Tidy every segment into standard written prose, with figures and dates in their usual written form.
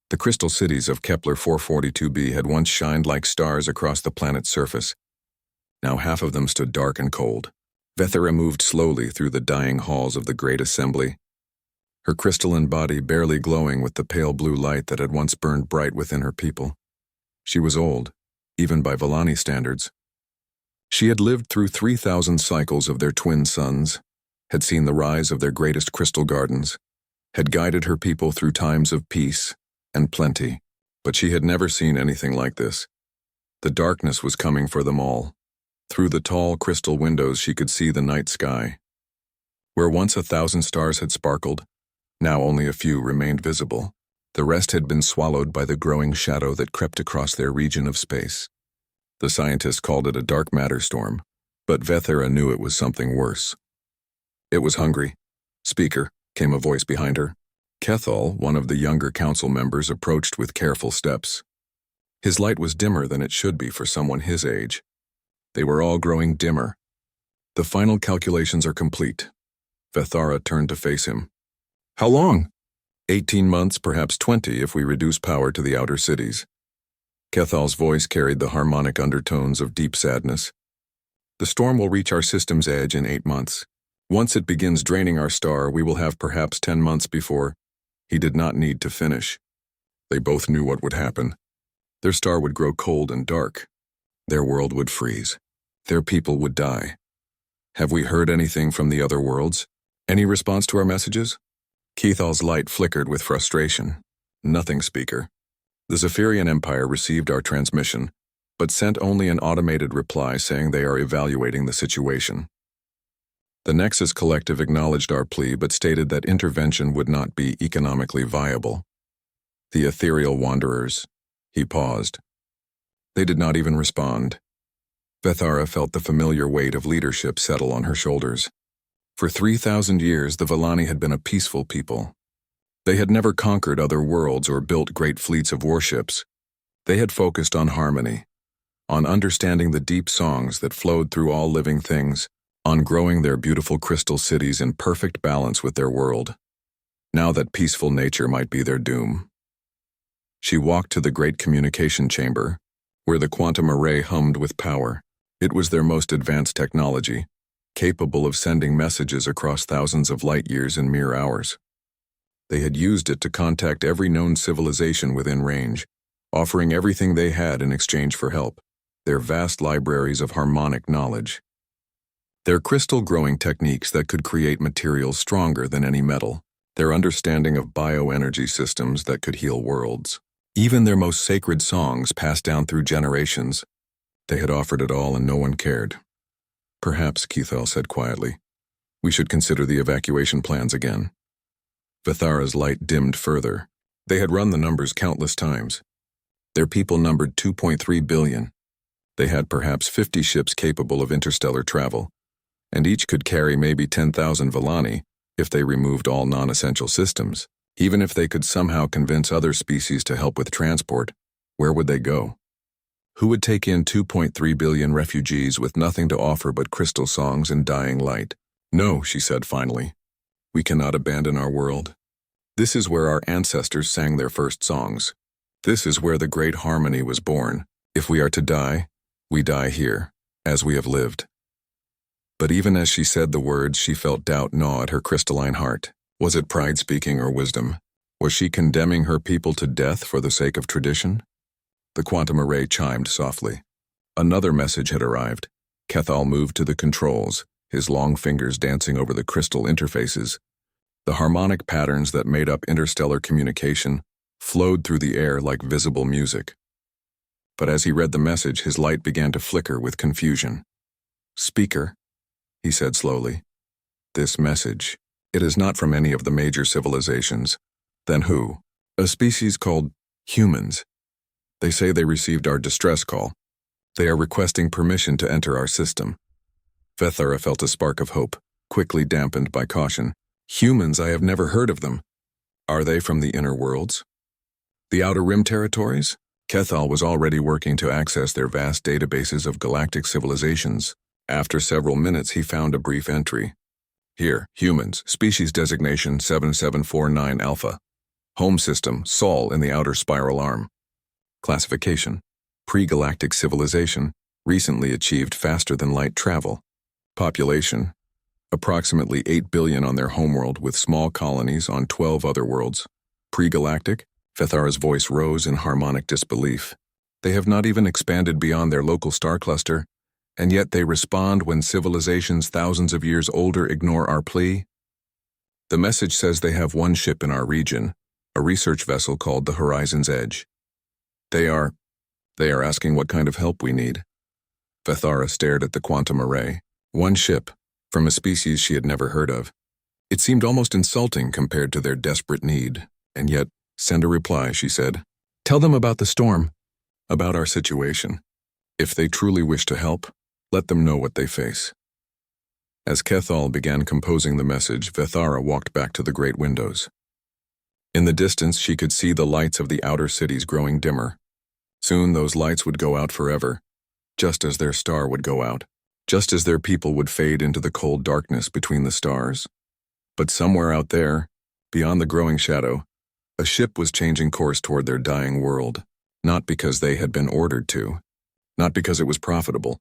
The crystal cities of Kepler 442b had once shined like stars across the planet's surface. Now half of them stood dark and cold. Vethera moved slowly through the dying halls of the Great Assembly, her crystalline body barely glowing with the pale blue light that had once burned bright within her people. She was old, even by Vellani standards. She had lived through 3,000 cycles of their twin suns, had seen the rise of their greatest crystal gardens, had guided her people through times of peace and plenty, but she had never seen anything like this. The darkness was coming for them all. Through the tall crystal windows she could see the night sky. Where once 1,000 stars had sparkled, now only a few remained visible. The rest had been swallowed by the growing shadow that crept across their region of space. The scientists called it a dark matter storm, but Vethera knew it was something worse. It was hungry. "Speaker," came a voice behind her. Kethal, one of the younger council members, approached with careful steps. His light was dimmer than it should be for someone his age. They were all growing dimmer. "The final calculations are complete." Vethera turned to face him. "How long?" 18 months, perhaps 20 if we reduce power to the outer cities. Kethal's voice carried the harmonic undertones of deep sadness. "The storm will reach our system's edge in 8 months. Once it begins draining our star, we will have perhaps 10 months before—" He did not need to finish. They both knew what would happen. Their star would grow cold and dark. Their world would freeze. Their people would die. "Have we heard anything from the other worlds? Any response to our messages?" Kethal's light flickered with frustration. "Nothing, Speaker. The Zephyrian Empire received our transmission, but sent only an automated reply saying they are evaluating the situation. The Nexus Collective acknowledged our plea but stated that intervention would not be economically viable. The ethereal wanderers—" He paused. They did not even respond. Vethera felt the familiar weight of leadership settle on her shoulders. For 3,000 years, the Vellani had been a peaceful people. They had never conquered other worlds or built great fleets of warships. They had focused on harmony, on understanding the deep songs that flowed through all living things, on growing their beautiful crystal cities in perfect balance with their world. Now that peaceful nature might be their doom. She walked to the great communication chamber, where the quantum array hummed with power. It was their most advanced technology, capable of sending messages across thousands of light years in mere hours. They had used it to contact every known civilization within range, offering everything they had in exchange for help, their vast libraries of harmonic knowledge. Their crystal-growing techniques that could create materials stronger than any metal, their understanding of bioenergy systems that could heal worlds. Even their most sacred songs passed down through generations. They had offered it all and no one cared. "Perhaps," Kethal said quietly, "we should consider the evacuation plans again." Vethera's light dimmed further. They had run the numbers countless times. Their people numbered 2.3 billion. They had perhaps 50 ships capable of interstellar travel, and each could carry maybe 10,000 Vellani if they removed all non-essential systems. Even if they could somehow convince other species to help with transport, where would they go? Who would take in 2.3 billion refugees with nothing to offer but crystal songs and dying light? "No," she said finally. "We cannot abandon our world. This is where our ancestors sang their first songs. This is where the great harmony was born. If we are to die, we die here, as we have lived." But even as she said the words, she felt doubt gnaw at her crystalline heart. Was it pride speaking or wisdom? Was she condemning her people to death for the sake of tradition? The quantum array chimed softly. Another message had arrived. Kethal moved to the controls, his long fingers dancing over the crystal interfaces. The harmonic patterns that made up interstellar communication flowed through the air like visible music. But as he read the message, his light began to flicker with confusion. "Speaker," he said slowly, "this message, it is not from any of the major civilizations." "Then who?" "A species called humans. They say they received our distress call. They are requesting permission to enter our system." Vethera felt a spark of hope, quickly dampened by caution. "Humans, I have never heard of them. Are they from the inner worlds? The Outer Rim territories?" Kethal was already working to access their vast databases of galactic civilizations. After several minutes, he found a brief entry. "Here, humans, species designation 7749 Alpha. Home system, Sol in the outer spiral arm. Classification: pre-galactic civilization, recently achieved faster-than-light travel. Population: approximately 8 billion on their homeworld with small colonies on 12 other worlds. Pre-galactic? Vethara's voice rose in harmonic disbelief. They have not even expanded beyond their local star cluster, and yet they respond when civilizations thousands of years older ignore our plea? The message says they have one ship in our region, a research vessel called the Horizon's Edge. They are asking what kind of help we need. Vethara stared at the quantum array. One ship, from a species she had never heard of. It seemed almost insulting compared to their desperate need, and yet, send a reply, she said. Tell them about the storm, about our situation. If they truly wish to help, let them know what they face. As Kethal began composing the message, Vethara walked back to the great windows. In the distance, she could see the lights of the outer cities growing dimmer. Soon those lights would go out forever, just as their star would go out, just as their people would fade into the cold darkness between the stars. But somewhere out there, beyond the growing shadow, a ship was changing course toward their dying world, not because they had been ordered to, not because it was profitable,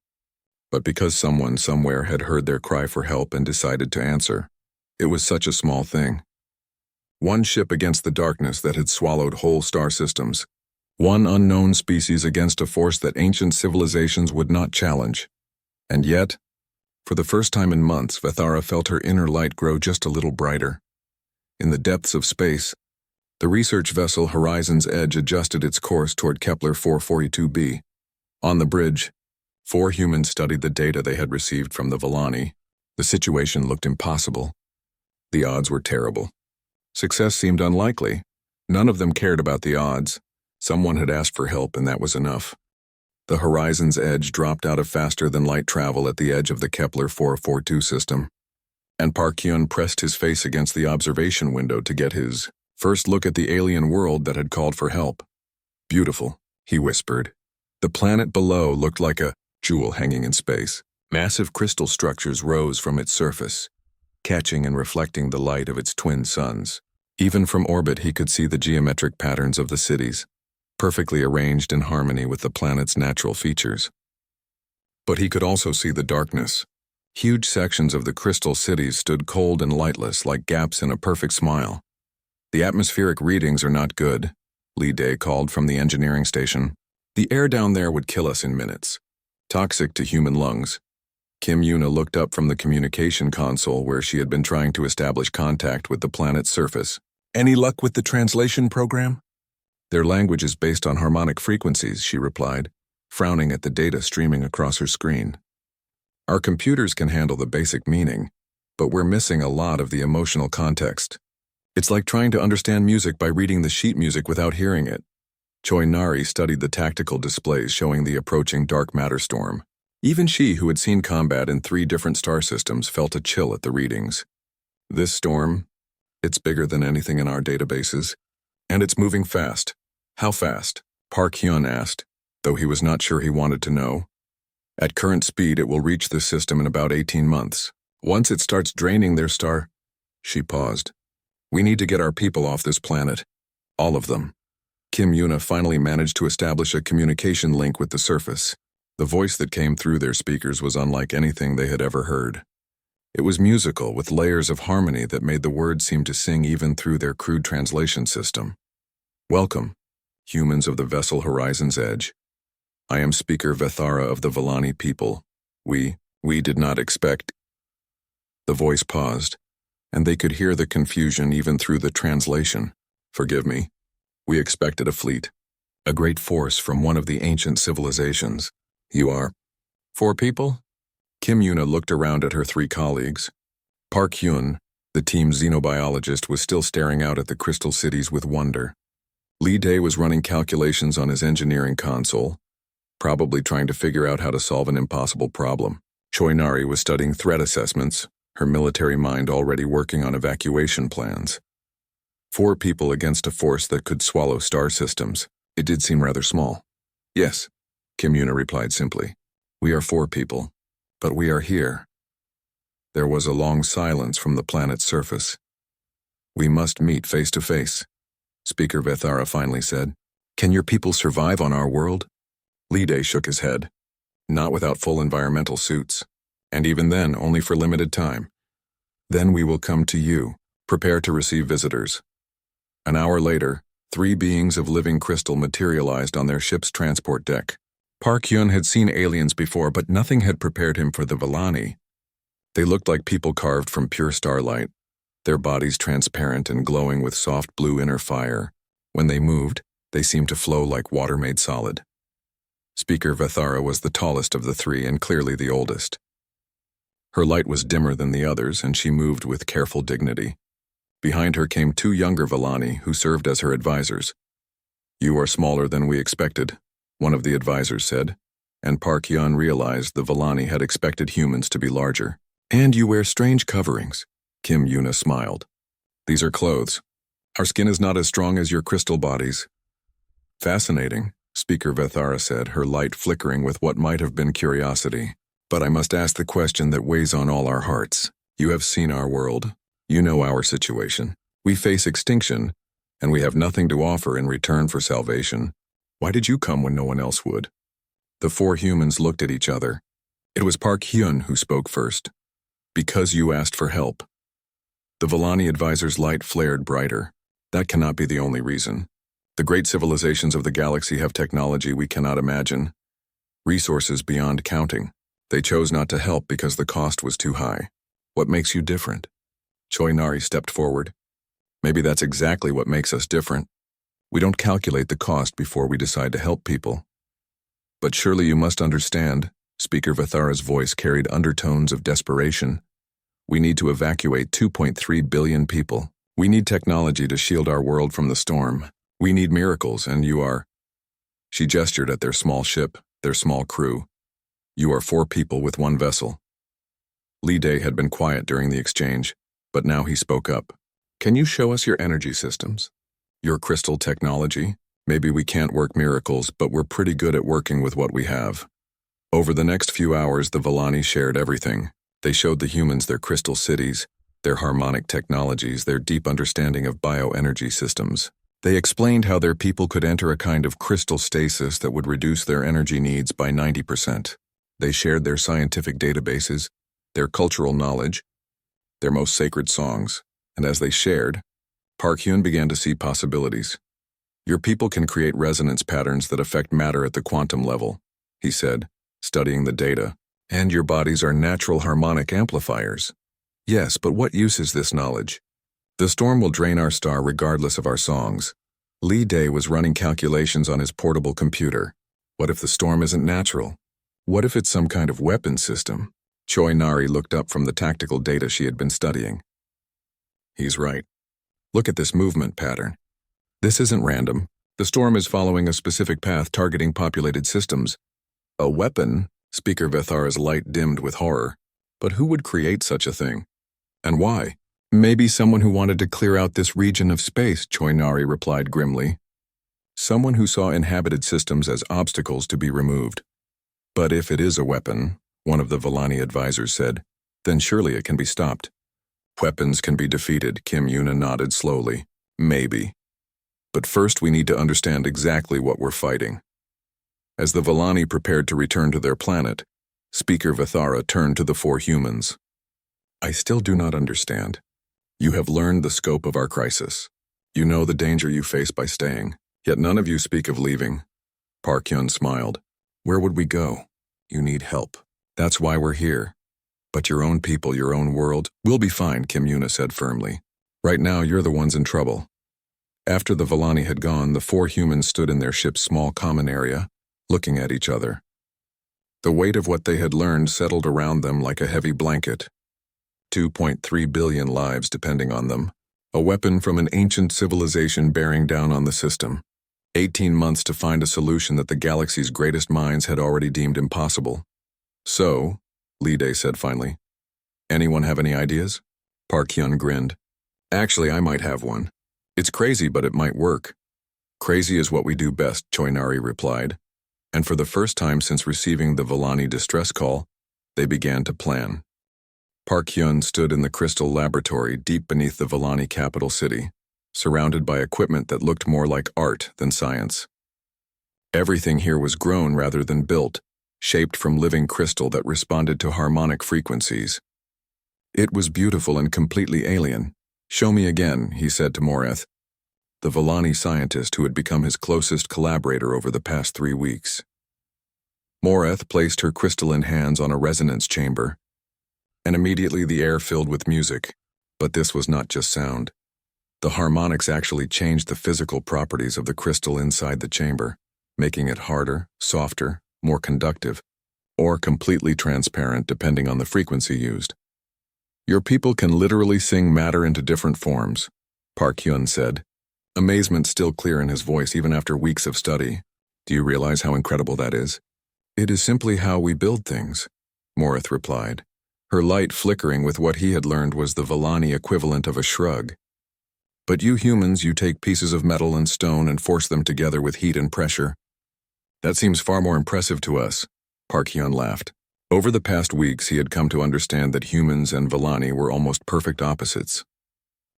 but because someone somewhere had heard their cry for help and decided to answer. It was such a small thing. One ship against the darkness that had swallowed whole star systems. One unknown species against a force that ancient civilizations would not challenge. And yet, for the first time in months, Vethara felt her inner light grow just a little brighter. In the depths of space, the research vessel Horizon's Edge adjusted its course toward Kepler 442b. On the bridge, 4 humans studied the data they had received from the Vallani. The situation looked impossible. The odds were terrible. Success seemed unlikely. None of them cared about the odds. Someone had asked for help, and that was enough. The Horizon's Edge dropped out of faster-than-light travel at the edge of the Kepler 442 system, and Park Hyun pressed his face against the observation window to get his first look at the alien world that had called for help. Beautiful, he whispered. The planet below looked like a jewel hanging in space. Massive crystal structures rose from its surface, catching and reflecting the light of its twin suns. Even from orbit, he could see the geometric patterns of the cities, perfectly arranged in harmony with the planet's natural features. But he could also see the darkness. Huge sections of the crystal cities stood cold and lightless, like gaps in a perfect smile. The atmospheric readings are not good, Lee Day called from the engineering station. The air down there would kill us in minutes. Toxic to human lungs. Kim Yuna looked up from the communication console where she had been trying to establish contact with the planet's surface. Any luck with the translation program? Their language is based on harmonic frequencies, she replied, frowning at the data streaming across her screen. Our computers can handle the basic meaning, but we're missing a lot of the emotional context. It's like trying to understand music by reading the sheet music without hearing it. Choi Nari studied the tactical displays showing the approaching dark matter storm. Even she, who had seen combat in 3 different star systems, felt a chill at the readings. This storm, it's bigger than anything in our databases, and it's moving fast. How fast? Park Hyun asked, though he was not sure he wanted to know. At current speed, it will reach the system in about 18 months. Once it starts draining their star... She paused. We need to get our people off this planet. All of them. Kim Yuna finally managed to establish a communication link with the surface. The voice that came through their speakers was unlike anything they had ever heard. It was musical, with layers of harmony that made the words seem to sing even through their crude translation system. Welcome, humans of the vessel Horizon's Edge. I am Speaker Vethara of the Vallani people. We did not expect... The voice paused, and they could hear the confusion even through the translation. Forgive me. We expected a fleet, a great force from one of the ancient civilizations. You are 4 people? Kim Yuna looked around at her 3 colleagues. Park Hyun, the team's xenobiologist, was still staring out at the crystal cities with wonder. Lee Day was running calculations on his engineering console, probably trying to figure out how to solve an impossible problem. Choi Nari was studying threat assessments, her military mind already working on evacuation plans. 4 people against a force that could swallow star systems. It did seem rather small. Yes, Kim Yuna replied simply. We are 4 people, but we are here. There was a long silence from the planet's surface. We must meet face to face. Speaker Vethara finally said. Can your people survive on our world? Lide shook his head. Not without full environmental suits. And even then, only for limited time. Then we will come to you. Prepare to receive visitors. An hour later, 3 beings of living crystal materialized on their ship's transport deck. Park Hyun had seen aliens before, but nothing had prepared him for the Villani. They looked like people carved from pure starlight, their bodies transparent and glowing with soft blue inner fire. When they moved, they seemed to flow like water made solid. Speaker Vethara was the tallest of the 3 and clearly the oldest. Her light was dimmer than the others, and she moved with careful dignity. Behind her came 2 younger Villani who served as her advisors. You are smaller than we expected, one of the advisors said, and Park Hyun realized the Villani had expected humans to be larger. And you wear strange coverings, Kim Yuna smiled. These are clothes. Our skin is not as strong as your crystal bodies. Fascinating, Speaker Vethara said, her light flickering with what might have been curiosity. But I must ask the question that weighs on all our hearts. You have seen our world. You know our situation. We face extinction, and we have nothing to offer in return for salvation. Why did you come when no one else would? The 4 humans looked at each other. It was Park Hyun who spoke first. Because you asked for help. The Villani advisor's light flared brighter. That cannot be the only reason. The great civilizations of the galaxy have technology we cannot imagine. Resources beyond counting. They chose not to help because the cost was too high. What makes you different? Choi Nari stepped forward. Maybe that's exactly what makes us different. We don't calculate the cost before we decide to help people. But surely you must understand, Speaker Vethara's voice carried undertones of desperation. We need to evacuate 2.3 billion people. We need technology to shield our world from the storm. We need miracles, and you are... She gestured at their small ship, their small crew. You are 4 people with 1 vessel. Lee Day had been quiet during the exchange, but now he spoke up. Can you show us your energy systems? Your crystal technology? Maybe we can't work miracles, but we're pretty good at working with what we have. Over the next few hours, the Villani shared everything. They showed the humans their crystal cities, their harmonic technologies, their deep understanding of bioenergy systems. They explained how their people could enter a kind of crystal stasis that would reduce their energy needs by 90%. They shared their scientific databases, their cultural knowledge, their most sacred songs, and as they shared, Park Hyun began to see possibilities. Your people can create resonance patterns that affect matter at the quantum level, he said, studying the data. And your bodies are natural harmonic amplifiers. Yes, but what use is this knowledge? The storm will drain our star regardless of our songs. Lee Day was running calculations on his portable computer. What if the storm isn't natural? What if it's some kind of weapon system? Choi Nari looked up from the tactical data she had been studying. He's right. Look at this movement pattern. This isn't random. The storm is following a specific path targeting populated systems. A weapon? Speaker Vethara's light dimmed with horror. But who would create such a thing? And why? Maybe someone who wanted to clear out this region of space, Choi Nari replied grimly. Someone who saw inhabited systems as obstacles to be removed. But if it is a weapon, one of the Villani advisors said, then surely it can be stopped. Weapons can be defeated, Kim Yuna nodded slowly. Maybe. But first we need to understand exactly what we're fighting. As the Villani prepared to return to their planet, Speaker Vethara turned to the 4 humans. I still do not understand. You have learned the scope of our crisis. You know the danger you face by staying, yet none of you speak of leaving. Park Hyun smiled. Where would we go? You need help. That's why we're here. But your own people, your own world, we'll be fine, Kim Yuna said firmly. Right now, you're the ones in trouble. After the Villani had gone, the 4 humans stood in their ship's small common area, looking at each other. The weight of what they had learned settled around them like a heavy blanket. 2.3 billion lives depending on them. A weapon from an ancient civilization bearing down on the system. 18 months to find a solution that the galaxy's greatest minds had already deemed impossible. So, Lee Day said finally, anyone have any ideas? Park Hyun grinned. Actually, I might have one. It's crazy, but it might work. Crazy is what we do best, Choi Nari replied. And for the first time since receiving the Villani distress call, they began to plan. Park Hyun stood in the crystal laboratory deep beneath the Villani capital city. surrounded by equipment that looked more like art than science. Everything here was grown rather than built, shaped from living crystal that responded to harmonic frequencies. It was beautiful and completely alien. "Show me again," he said to Moreth, the Villani scientist who had become his closest collaborator over the past 3 weeks. Moreth placed her crystalline hands on a resonance chamber, and immediately the air filled with music. But this was not just sound. The harmonics actually changed the physical properties of the crystal inside the chamber, making it harder, softer, more conductive, or completely transparent depending on the frequency used. "Your people can literally sing matter into different forms," Park Hyun said, amazement still clear in his voice even after weeks of study. "Do you realize how incredible that is?" "It is simply how we build things," Moreth replied. Her light flickering with what he had learned was the Villani equivalent of a shrug. "But you humans, you take pieces of metal and stone and force them together with heat and pressure. That seems far more impressive to us," Park Hyun laughed. Over the past weeks, he had come to understand that humans and Villani were almost perfect opposites.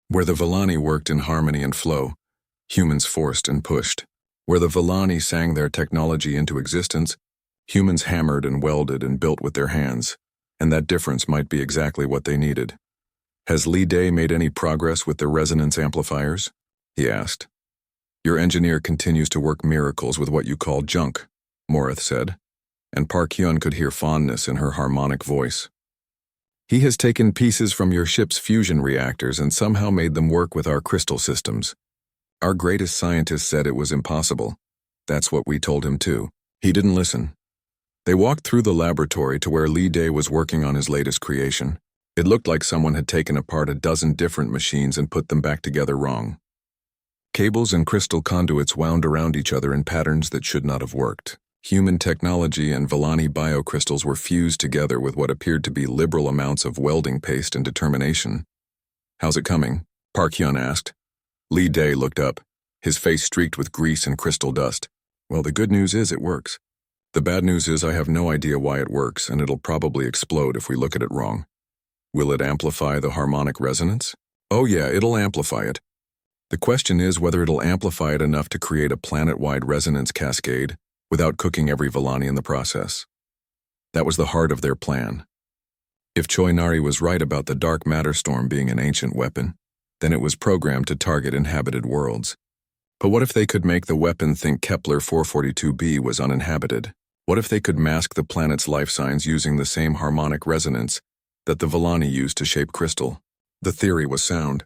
Where the Villani worked in harmony and flow, humans forced and pushed. Where the Villani sang their technology into existence, humans hammered and welded and built with their hands, and that difference might be exactly what they needed. "Has Lee Day made any progress with the resonance amplifiers?" he asked. "Your engineer continues to work miracles with what you call junk," Moreth said, and Park Hyun could hear fondness in her harmonic voice. "He has taken pieces from your ship's fusion reactors and somehow made them work with our crystal systems. Our greatest scientist said it was impossible. That's what we told him too. He didn't listen." They walked through the laboratory to where Lee Day was working on his latest creation. It looked like someone had taken apart a dozen different machines and put them back together wrong. Cables and crystal conduits wound around each other in patterns that should not have worked. Human technology and Villani biocrystals were fused together with what appeared to be liberal amounts of welding paste and determination. "How's it coming?" Park Hyun asked. Lee Day looked up, his face streaked with grease and crystal dust. "Well, the good news is it works. The bad news is I have no idea why it works, and it'll probably explode if we look at it wrong." "Will it amplify the harmonic resonance?" "Oh yeah, it'll amplify it. The question is whether it'll amplify it enough to create a planet-wide resonance cascade without cooking every Villani in the process." That was the heart of their plan. If Choi Nari was right about the dark matter storm being an ancient weapon, then it was programmed to target inhabited worlds. But what if they could make the weapon think Kepler 442b was uninhabited? What if they could mask the planet's life signs using the same harmonic resonance that the Villani used to shape crystal? The theory was sound.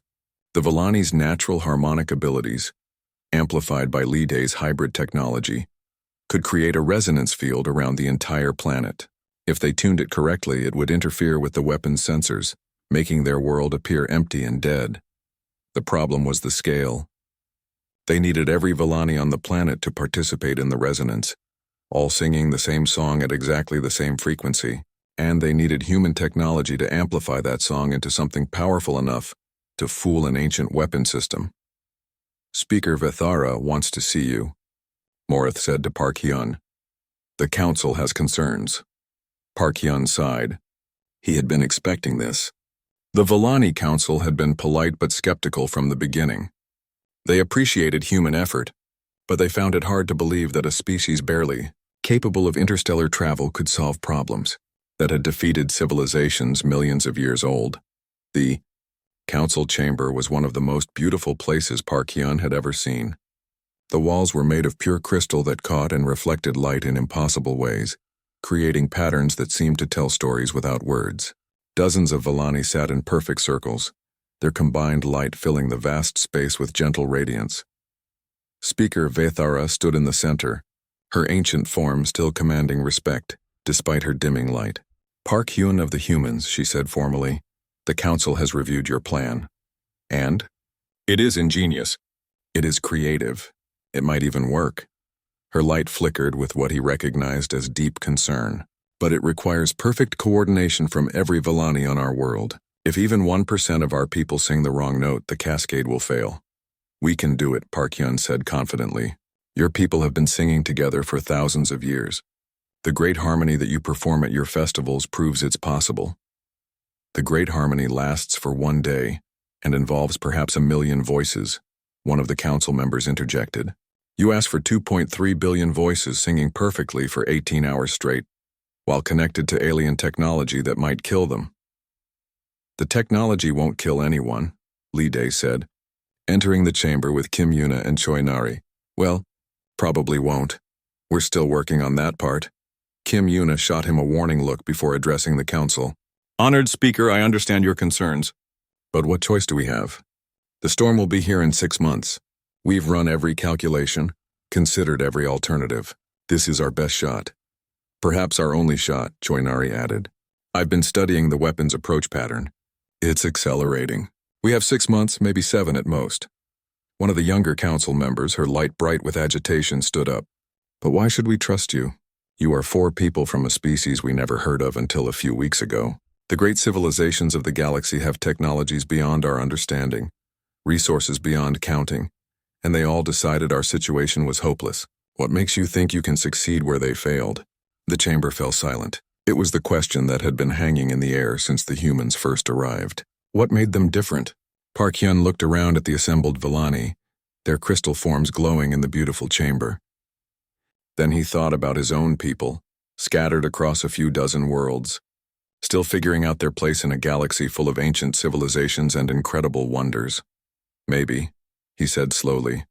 The Villani's natural harmonic abilities, amplified by Lee Day's hybrid technology, could create a resonance field around the entire planet. If they tuned it correctly, it would interfere with the weapon's sensors, making their world appear empty and dead. The problem was the scale. They needed every Villani on the planet to participate in the resonance, all singing the same song at exactly the same frequency, and they needed human technology to amplify that song into something powerful enough to fool an ancient weapon system. "Speaker Vethara wants to see you," Moreth said to Park Hyun. "The council has concerns." Park Hyun sighed. He had been expecting this. The Villani Council had been polite but skeptical from the beginning. They appreciated human effort, but they found it hard to believe that a species barely capable of interstellar travel could solve problems that had defeated civilizations millions of years old. The council chamber was one of the most beautiful places Park Hyun had ever seen. The walls were made of pure crystal that caught and reflected light in impossible ways, creating patterns that seemed to tell stories without words. Dozens of Villani sat in perfect circles, their combined light filling the vast space with gentle radiance. Speaker Vethara stood in the center, her ancient form still commanding respect, despite her dimming light. "Park Hyun of the humans," she said formally, "the council has reviewed your plan. And? It is ingenious. It is creative. It might even work." Her light flickered with what he recognized as deep concern. "But it requires perfect coordination from every Villani on our world. If even 1% of our people sing the wrong note, the cascade will fail." "We can do it," Park Hyun said confidently. "Your people have been singing together for thousands of years. The great harmony that you perform at your festivals proves it's possible. The great harmony lasts for one day and involves perhaps 1 million voices. one of the council members interjected. You asked for 2.3 billion voices singing perfectly for 18 hours straight, while connected to alien technology that might kill them. The technology won't kill anyone, Lee Day said, entering the chamber with Kim Yuna and Choi Nari. Well, probably won't. We're still working on that part. Kim Yuna shot him a warning look before addressing the council. Honored Speaker, I understand your concerns. But what choice do we have? The storm will be here in 6 months. We've run every calculation, considered every alternative. This is our best shot. Perhaps our only shot, Choi Nari added. I've been studying the weapon's approach pattern. It's accelerating. We have 6 months, maybe 7 at most. One of the younger council members, her light bright with agitation, stood up. But why should we trust you? You are 4 people from a species we never heard of until a few weeks ago. The great civilizations of the galaxy have technologies beyond our understanding, resources beyond counting, and they all decided our situation was hopeless. What makes you think you can succeed where they failed? The chamber fell silent. It was the question that had been hanging in the air since the humans first arrived. What made them different? Park Hyun looked around at the assembled Villani, their crystal forms glowing in the beautiful chamber. Then he thought about his own people, scattered across a few dozen worlds, still figuring out their place in a galaxy full of ancient civilizations and incredible wonders. Maybe, he said slowly,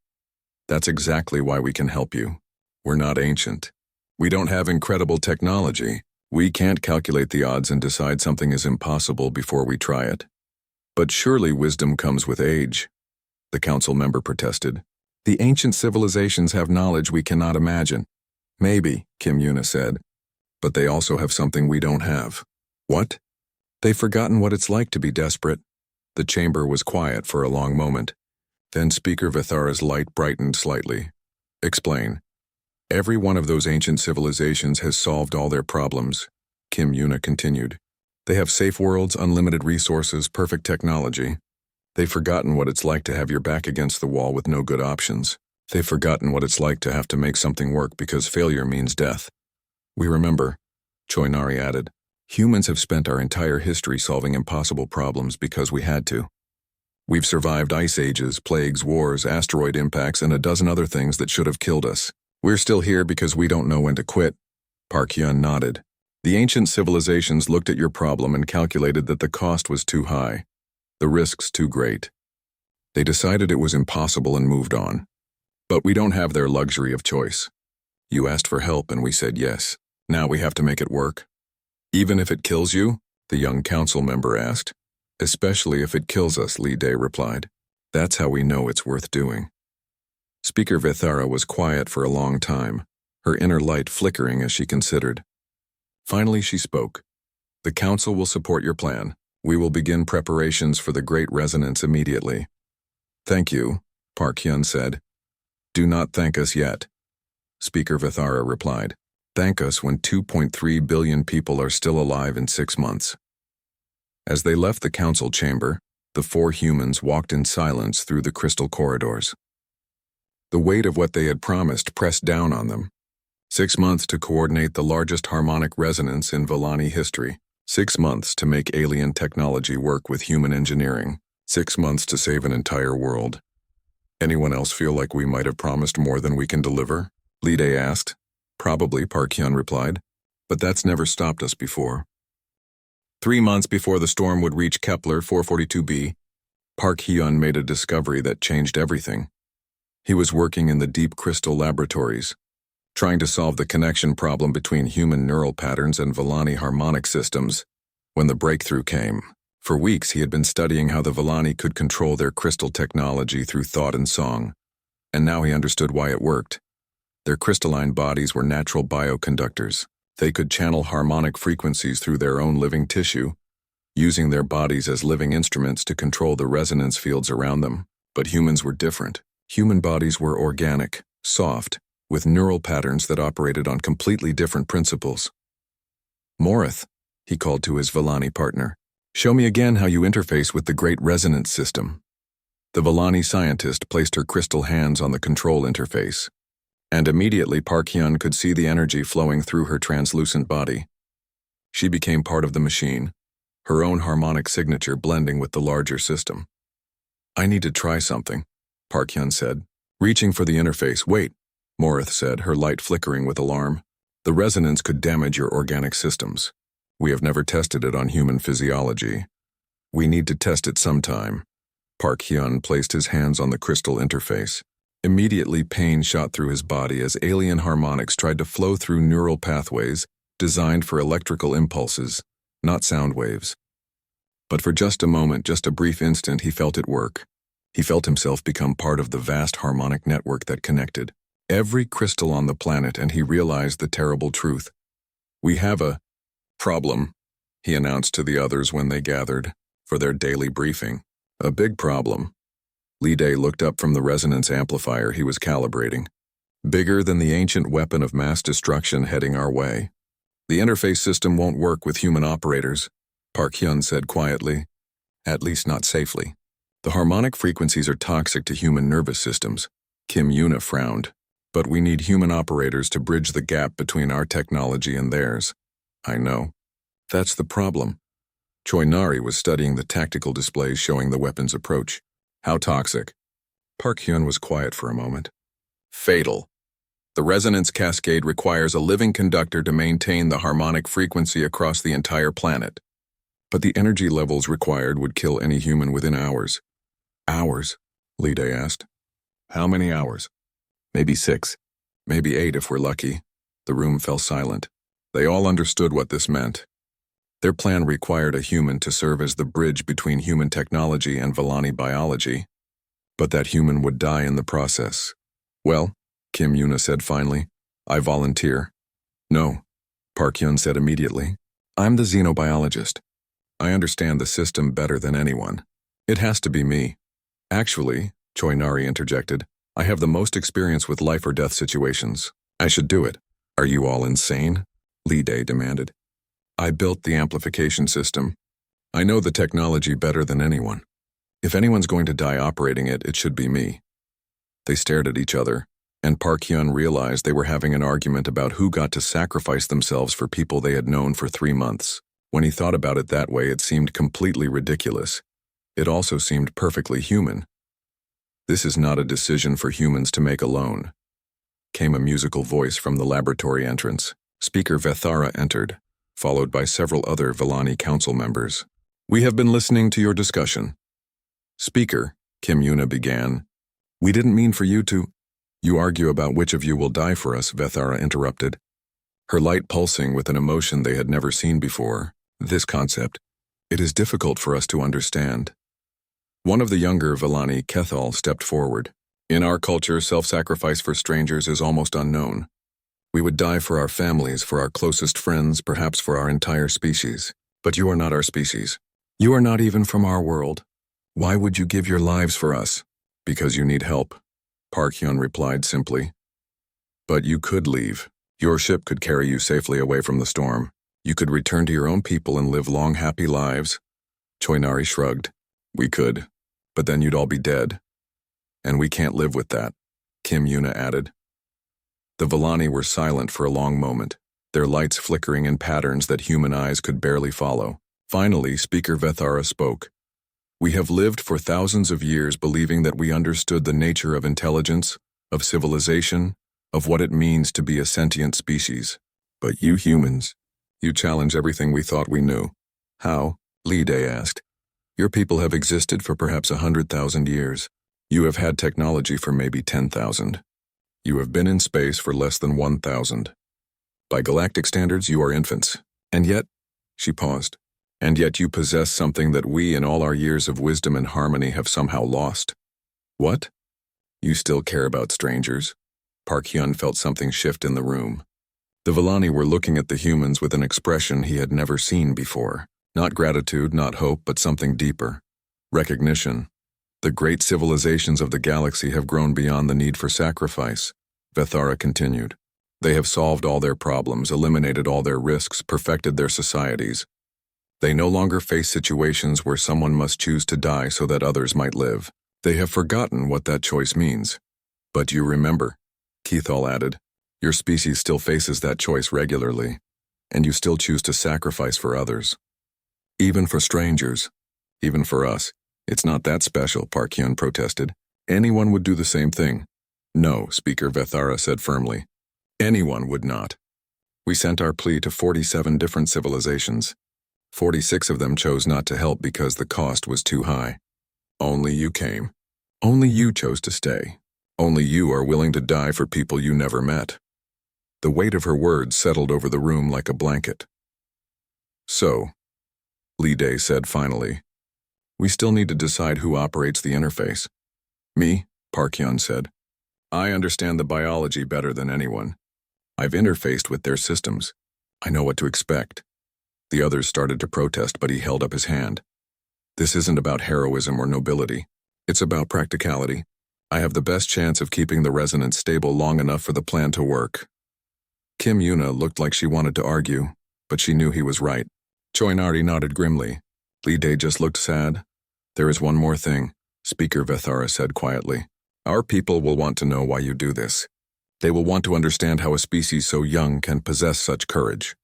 that's exactly why we can help you. We're not ancient. We don't have incredible technology. We can't calculate the odds and decide something is impossible before we try it. But surely wisdom comes with age, the council member protested. The ancient civilizations have knowledge we cannot imagine. Maybe, Kim Yuna said, but they also have something we don't have. What? They've forgotten what it's like to be desperate. The chamber was quiet for a long moment. Then Speaker Vithara's light brightened slightly. Explain. Every one of those ancient civilizations has solved all their problems, Kim Yuna continued. They have safe worlds, unlimited resources, perfect technology. They've forgotten what it's like to have your back against the wall with no good options. They've forgotten what it's like to have to make something work because failure means death. We remember, Choi Nari added. Humans have spent our entire history solving impossible problems because we had to. We've survived ice ages, plagues, wars, asteroid impacts, and a dozen other things that should have killed us. We're still here because we don't know when to quit. Park Hyun nodded. The ancient civilizations looked at your problem and calculated that the cost was too high, the risks too great. They decided it was impossible and moved on. But we don't have their luxury of choice. You asked for help and we said yes. Now we have to make it work. Even if it kills you? The young council member asked. Especially if it kills us, Lee Day replied. That's how we know it's worth doing. Speaker Vithara was quiet for a long time, her inner light flickering as she considered. Finally she spoke. The council will support your plan. We will begin preparations for the Great Resonance immediately. Thank you, Park Hyun said. Do not thank us yet. Speaker Vithara replied. Thank us when 2.3 billion people are still alive in 6 months. As they left the council chamber, the 4 humans walked in silence through the crystal corridors. The weight of what they had promised pressed down on them. 6 months to coordinate the largest harmonic resonance in Villani history. 6 months to make alien technology work with human engineering. 6 months to save an entire world. Anyone else feel like we might have promised more than we can deliver? Lee Day asked. Probably, Park Hyun replied. But that's never stopped us before. 3 months before the storm would reach Kepler 442b, Park Hyun made a discovery that changed everything. He was working in the deep crystal laboratories, trying to solve the connection problem between human neural patterns and Villani harmonic systems, when the breakthrough came. For weeks he had been studying how the Villani could control their crystal technology through thought and song, and now he understood why it worked. Their crystalline bodies were natural bioconductors. They could channel harmonic frequencies through their own living tissue, using their bodies as living instruments to control the resonance fields around them. But humans were different. Human bodies were organic, soft, with neural patterns that operated on completely different principles. Morith, he called to his Villani partner, show me again how you interface with the Great Resonance System. The Villani scientist placed her crystal hands on the control interface, and immediately Park Hyun could see the energy flowing through her translucent body. She became part of the machine, her own harmonic signature blending with the larger system. I need to try something, Park Hyun said, reaching for the interface. Wait, Morith said, her light flickering with alarm. The resonance could damage your organic systems. We have never tested it on human physiology. We need to test it sometime. Park Hyun placed his hands on the crystal interface. Immediately, pain shot through his body as alien harmonics tried to flow through neural pathways designed for electrical impulses, not sound waves. But for just a moment, just a brief instant, he felt it work. He felt himself become part of the vast harmonic network that connected every crystal on the planet, and he realized the terrible truth. We have a problem, he announced to the others when they gathered for their daily briefing. A big problem. Lee Day looked up from the resonance amplifier he was calibrating. Bigger than the ancient weapon of mass destruction heading our way. The interface system won't work with human operators, Park Hyun said quietly. At least not safely. The harmonic frequencies are toxic to human nervous systems. Kim Yuna frowned. But we need human operators to bridge the gap between our technology and theirs. I know. That's the problem. Choi Nari was studying the tactical displays showing the weapon's approach. How toxic? Park Hyun was quiet for a moment. Fatal. The resonance cascade requires a living conductor to maintain the harmonic frequency across the entire planet. But the energy levels required would kill any human within hours. Hours? Lee Day asked. How many hours? Maybe 6. Maybe 8 if we're lucky. The room fell silent. They all understood what this meant. Their plan required a human to serve as the bridge between human technology and Villani biology. But that human would die in the process. Well, Kim Yuna said finally, I volunteer. No, Park Hyun said immediately. I'm the xenobiologist. I understand the system better than anyone. It has to be me. Actually, Choi Nari interjected, I have the most experience with life or death situations. I should do it. Are you all insane? Lee Day demanded. I built the amplification system. I know the technology better than anyone. If anyone's going to die operating it, it should be me. They stared at each other, and Park Hyun realized they were having an argument about who got to sacrifice themselves for people they had known for 3 months. When he thought about it that way, it seemed completely ridiculous. It also seemed perfectly human. This is not a decision for humans to make alone. Came a musical voice from the laboratory entrance. Speaker Vethara entered, followed by several other Villani council members. We have been listening to your discussion. Speaker, Kim Yuna began. We didn't mean for you to. You argue about which of you will die for us, Vethara interrupted. Her light pulsing with an emotion they had never seen before. This concept. It is difficult for us to understand. One of the younger Villani, Kethal, stepped forward. In our culture, self-sacrifice for strangers is almost unknown. We would die for our families, for our closest friends, perhaps for our entire species. But you are not our species. You are not even from our world. Why would you give your lives for us? Because you need help, Park Hyun replied simply. But you could leave. Your ship could carry you safely away from the storm. You could return to your own people and live long, happy lives. Choi Nari shrugged. We could, but then you'd all be dead. And we can't live with that, Kim Yuna added. The Villani were silent for a long moment, their lights flickering in patterns that human eyes could barely follow. Finally, Speaker Vethara spoke. We have lived for thousands of years believing that we understood the nature of intelligence, of civilization, of what it means to be a sentient species. But you humans, you challenge everything we thought we knew. How? Lee Day asked. Your people have existed for perhaps 100,000 years. You have had technology for maybe 10,000. You have been in space for less than 1,000. By galactic standards, you are infants. And yet, she paused, and yet you possess something that we in all our years of wisdom and harmony have somehow lost. What? You still care about strangers? Park Hyun felt something shift in the room. The Villani were looking at the humans with an expression he had never seen before. Not gratitude, not hope, but something deeper. Recognition. The great civilizations of the galaxy have grown beyond the need for sacrifice, Vethara continued. They have solved all their problems, eliminated all their risks, perfected their societies. They no longer face situations where someone must choose to die so that others might live. They have forgotten what that choice means. But you remember, Kethal added, your species still faces that choice regularly, and you still choose to sacrifice for others. Even for strangers, even for us. It's not that special, Park Hyun protested. Anyone would do the same thing. No, Speaker Vethara said firmly. Anyone would not. We sent our plea to 47 different civilizations. 46 of them chose not to help because the cost was too high. Only you came. Only you chose to stay. Only you are willing to die for people you never met. The weight of her words settled over the room like a blanket. So, Lee Day said finally, we still need to decide who operates the interface. Me, Park Hyun said. I understand the biology better than anyone. I've interfaced with their systems. I know what to expect. The others started to protest, but he held up his hand. This isn't about heroism or nobility. It's about practicality. I have the best chance of keeping the resonance stable long enough for the plan to work. Kim Yuna looked like she wanted to argue, but she knew he was right. Choi Nari nodded grimly. Lee Day just looked sad. There is one more thing, Speaker Vethara said quietly. Our people will want to know why you do this. They will want to understand how a species so young can possess such courage.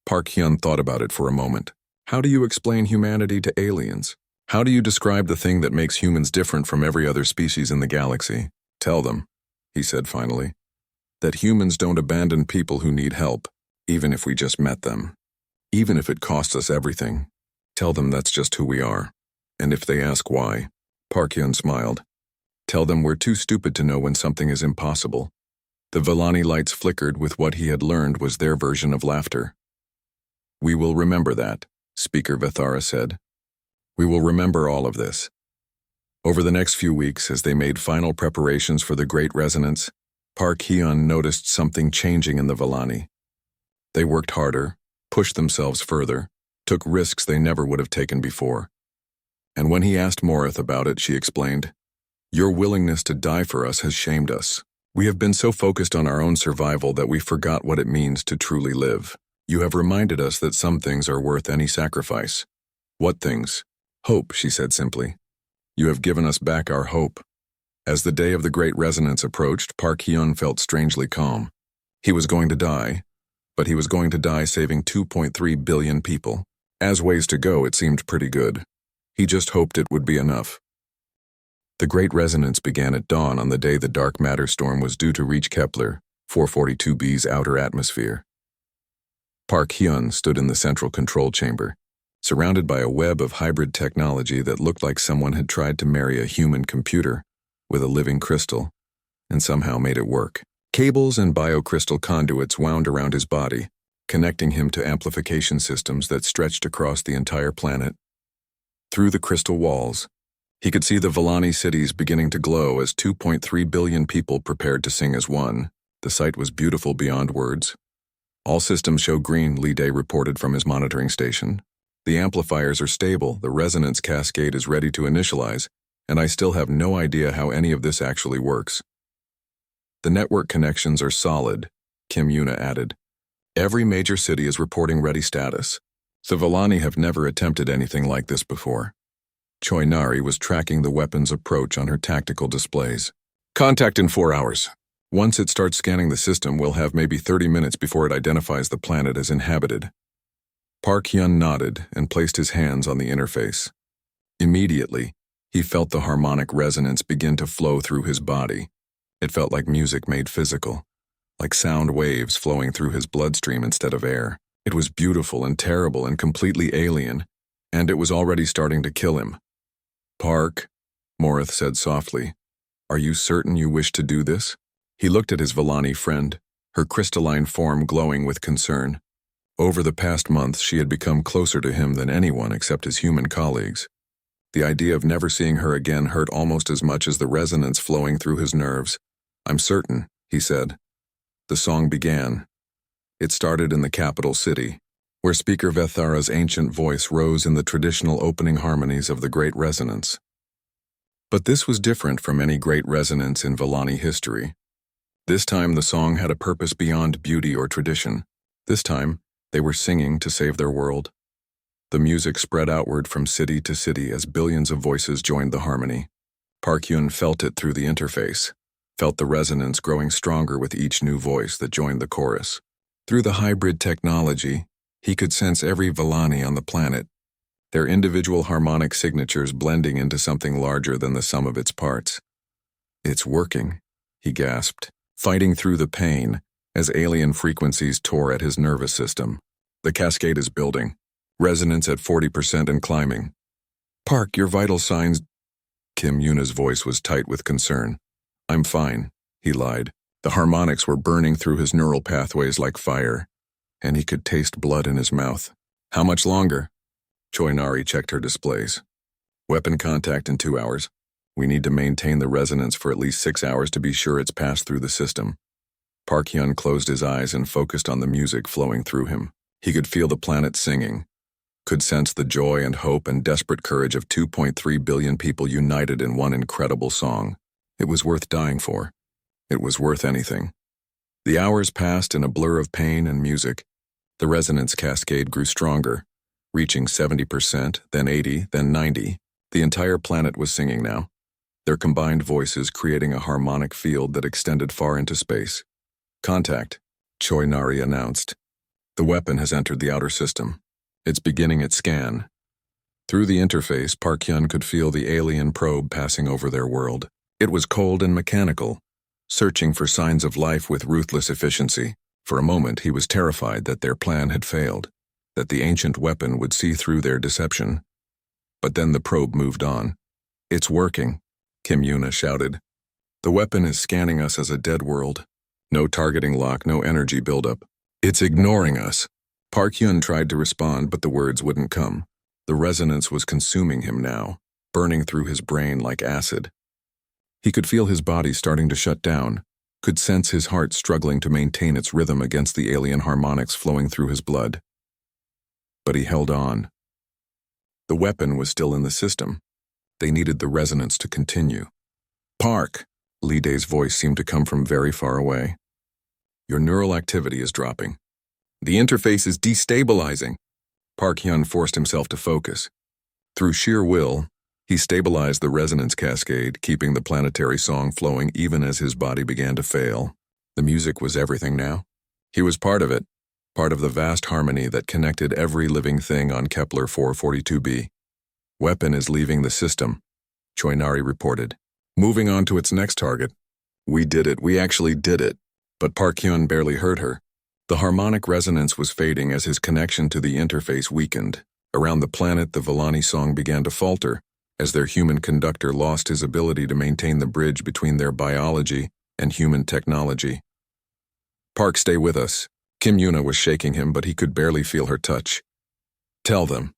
Park Hyun thought about it for a moment. How do you explain humanity to aliens? How do you describe the thing that makes humans different from every other species in the galaxy? Tell them, he said finally, that humans don't abandon people who need help, even if we just met them. Even if it costs us everything. Tell them that's just who we are. And if they ask why, Park Hyun smiled. Tell them we're too stupid to know when something is impossible. The Villani lights flickered with what he had learned was their version of laughter. We will remember that, Speaker Vethara said. We will remember all of this. Over the next few weeks, as they made final preparations for the Great Resonance, Park Hyun noticed something changing in the Villani. They worked harder, pushed themselves further, took risks they never would have taken before. And when he asked Morith about it, she explained, Your willingness to die for us has shamed us. We have been so focused on our own survival that we forgot what it means to truly live. You have reminded us that some things are worth any sacrifice. What things? Hope, she said simply. You have given us back our hope. As the day of the Great Resonance approached, Park Hyun felt strangely calm. He was going to die, but he was going to die saving 2.3 billion people. As ways to go, it seemed pretty good. He just hoped it would be enough. The Great Resonance began at dawn on the day the dark matter storm was due to reach Kepler 442b's outer atmosphere. Park Hyun stood in the central control chamber, surrounded by a web of hybrid technology that looked like someone had tried to marry a human computer with a living crystal and somehow made it work. Cables and biocrystal conduits wound around his body, connecting him to amplification systems that stretched across the entire planet. Through the crystal walls, he could see the Villani cities beginning to glow as 2.3 billion people prepared to sing as one. The sight was beautiful beyond words. All systems show green, Lee Day reported from his monitoring station. The amplifiers are stable, the resonance cascade is ready to initialize, and I still have no idea how any of this actually works. The network connections are solid, Kim Yuna added. Every major city is reporting ready status. The Villani have never attempted anything like this before. Choi Nari was tracking the weapon's approach on her tactical displays. Contact in 4 hours. Once it starts scanning the system, we'll have maybe 30 minutes before it identifies the planet as inhabited. Park Hyun nodded and placed his hands on the interface. Immediately, he felt the harmonic resonance begin to flow through his body. It felt like music made physical, like sound waves flowing through his bloodstream instead of air. It was beautiful and terrible and completely alien, and it was already starting to kill him. Park, Morith said softly, are you certain you wish to do this? He looked at his Villani friend, her crystalline form glowing with concern. Over the past months, she had become closer to him than anyone except his human colleagues. The idea of never seeing her again hurt almost as much as the resonance flowing through his nerves. I'm certain, he said. The song began. It started in the capital city, where Speaker Vethara's ancient voice rose in the traditional opening harmonies of the Great Resonance. But this was different from any great resonance in Villani history. This time the song had a purpose beyond beauty or tradition. This time, they were singing to save their world. The music spread outward from city to city as billions of voices joined the harmony. Park Hyun felt it through the interface, felt the resonance growing stronger with each new voice that joined the chorus. Through the hybrid technology, he could sense every Villani on the planet, their individual harmonic signatures blending into something larger than the sum of its parts. It's working, he gasped, fighting through the pain as alien frequencies tore at his nervous system. The cascade is building, resonance at 40% and climbing. Park, your vital signs. Kim Yuna's voice was tight with concern. I'm fine, he lied. The harmonics were burning through his neural pathways like fire, and he could taste blood in his mouth. How much longer? Choi Nari checked her displays. Weapon contact in 2 hours. We need to maintain the resonance for at least 6 hours to be sure it's passed through the system. Park Hyun closed his eyes and focused on the music flowing through him. He could feel the planet singing, could sense the joy and hope and desperate courage of 2.3 billion people united in one incredible song. It was worth dying for. It was worth anything. The hours passed in a blur of pain and music. The resonance cascade grew stronger, reaching 70%, then 80%, then 90%. The entire planet was singing now, their combined voices creating a harmonic field that extended far into space. Contact, Choi Nari announced. The weapon has entered the outer system. It's beginning its scan. Through the interface, Park Hyun could feel the alien probe passing over their world. It was cold and mechanical, searching for signs of life with ruthless efficiency. For a moment, he was terrified that their plan had failed, that the ancient weapon would see through their deception. But then the probe moved on. It's working, Kim Yuna shouted. The weapon is scanning us as a dead world. No targeting lock, no energy buildup. It's ignoring us. Park Hyun tried to respond, but the words wouldn't come. The resonance was consuming him now, burning through his brain like acid. He could feel his body starting to shut down, could sense his heart struggling to maintain its rhythm against the alien harmonics flowing through his blood. But he held on. The weapon was still in the system. They needed the resonance to continue. Park, Lee Dae's voice seemed to come from very far away. Your neural activity is dropping. The interface is destabilizing. Park Hyun forced himself to focus. Through sheer will, he stabilized the resonance cascade, keeping the planetary song flowing even as his body began to fail. The music was everything now. He was part of it, part of the vast harmony that connected every living thing on Kepler 442b. Weapon is leaving the system, Choi Nari reported. Moving on to its next target. We did it, we actually did it. But Park Hyun barely heard her. The harmonic resonance was fading as his connection to the interface weakened. Around the planet, the Villani song began to falter, as their human conductor lost his ability to maintain the bridge between their biology and human technology. Park, stay with us. Kim Yuna was shaking him, but he could barely feel her touch. Tell them,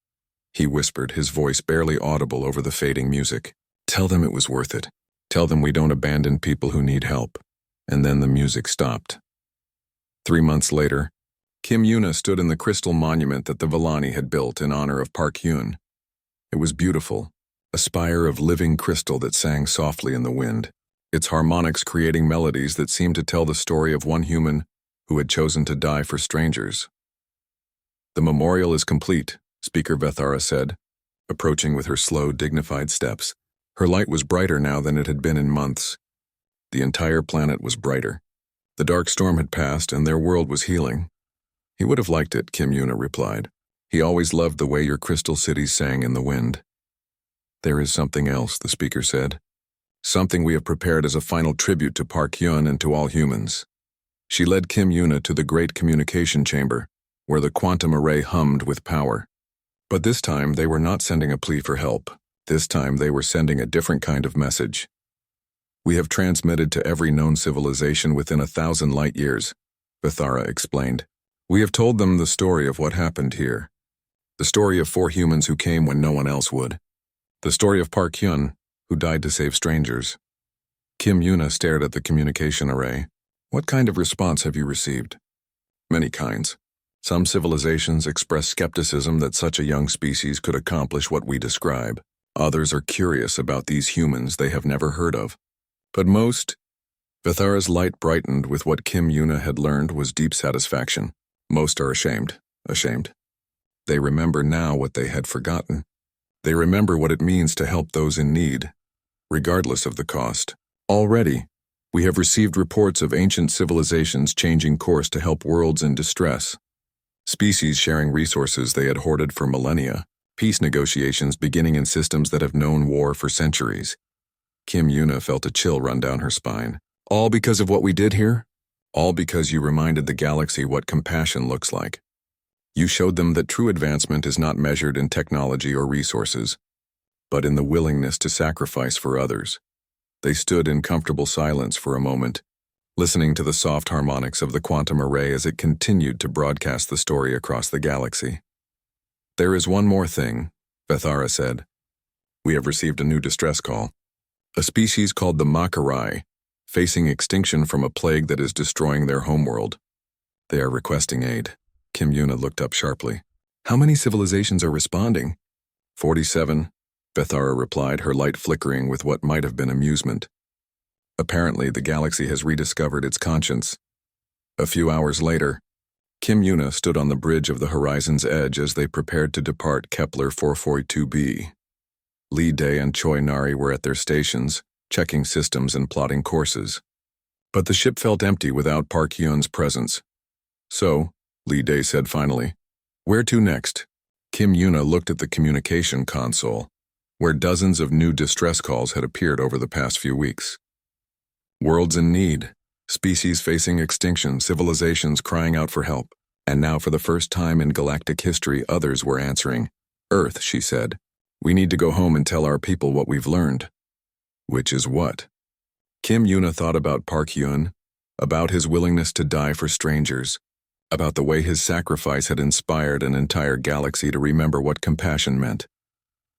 he whispered, his voice barely audible over the fading music. Tell them it was worth it. Tell them we don't abandon people who need help. And then the music stopped. 3 months later, Kim Yuna stood in the crystal monument that the Villani had built in honor of Park Hyun. It was beautiful, a spire of living crystal that sang softly in the wind, its harmonics creating melodies that seemed to tell the story of one human who had chosen to die for strangers. The memorial is complete, Speaker Vethara said, approaching with her slow, dignified steps. Her light was brighter now than it had been in months. The entire planet was brighter. The dark storm had passed and their world was healing. He would have liked it, Kim Yuna replied. He always loved the way your crystal cities sang in the wind. There is something else, the speaker said. Something we have prepared as a final tribute to Park Hyun and to all humans. She led Kim Yuna to the great communication chamber, where the quantum array hummed with power. But this time they were not sending a plea for help. This time they were sending a different kind of message. We have transmitted to every known civilization within 1,000 light years, Vethara explained. We have told them the story of what happened here. The story of 4 humans who came when no one else would. The story of Park Hyun, who died to save strangers. Kim Yuna stared at the communication array. What kind of response have you received? Many kinds. Some civilizations express skepticism that such a young species could accomplish what we describe. Others are curious about these humans they have never heard of. But most, Vethara's light brightened with what Kim Yuna had learned was deep satisfaction. Most are ashamed. They remember now what they had forgotten. They remember what it means to help those in need, regardless of the cost. Already, we have received reports of ancient civilizations changing course to help worlds in distress. Species sharing resources they had hoarded for millennia. Peace negotiations beginning in systems that have known war for centuries. Kim Yuna felt a chill run down her spine. All because of what we did here? All because you reminded the galaxy what compassion looks like. You showed them that true advancement is not measured in technology or resources, but in the willingness to sacrifice for others. They stood in comfortable silence for a moment, listening to the soft harmonics of the quantum array as it continued to broadcast the story across the galaxy. There is one more thing, Vethara said. We have received a new distress call. A species called the Makarai, facing extinction from a plague that is destroying their homeworld. They are requesting aid. Kim Yuna looked up sharply. How many civilizations are responding? 47, Vethara replied, her light flickering with what might have been amusement. Apparently, the galaxy has rediscovered its conscience. A few hours later, Kim Yuna stood on the bridge of the horizon's edge as they prepared to depart Kepler 442b. Li Day and Choi Nari were at their stations, checking systems and plotting courses. But the ship felt empty without Park Hyun's presence. So, Li Day said finally, where to next? Kim Yuna looked at the communication console, where dozens of new distress calls had appeared over the past few weeks. Worlds in need, species facing extinction, civilizations crying out for help, and now for the first time in galactic history others were answering. Earth, she said, we need to go home and tell our people what we've learned. Which is what? Kim Yuna thought about Park Hyun, about his willingness to die for strangers, about the way his sacrifice had inspired an entire galaxy to remember what compassion meant.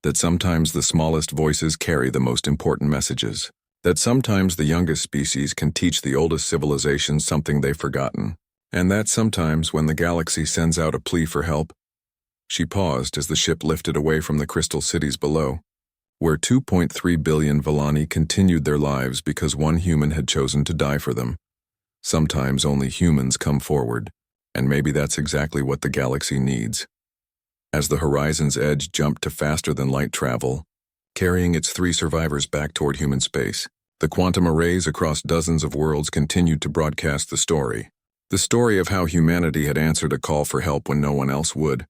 That sometimes the smallest voices carry the most important messages. That sometimes the youngest species can teach the oldest civilizations something they've forgotten. And that sometimes when the galaxy sends out a plea for help. She paused as the ship lifted away from the crystal cities below, where 2.3 billion Vellani continued their lives because one human had chosen to die for them. Sometimes only humans come forward, and maybe that's exactly what the galaxy needs. As the horizon's edge jumped to faster-than-light travel, carrying its 3 survivors back toward human space, the quantum arrays across dozens of worlds continued to broadcast the story. The story of how humanity had answered a call for help when no one else would.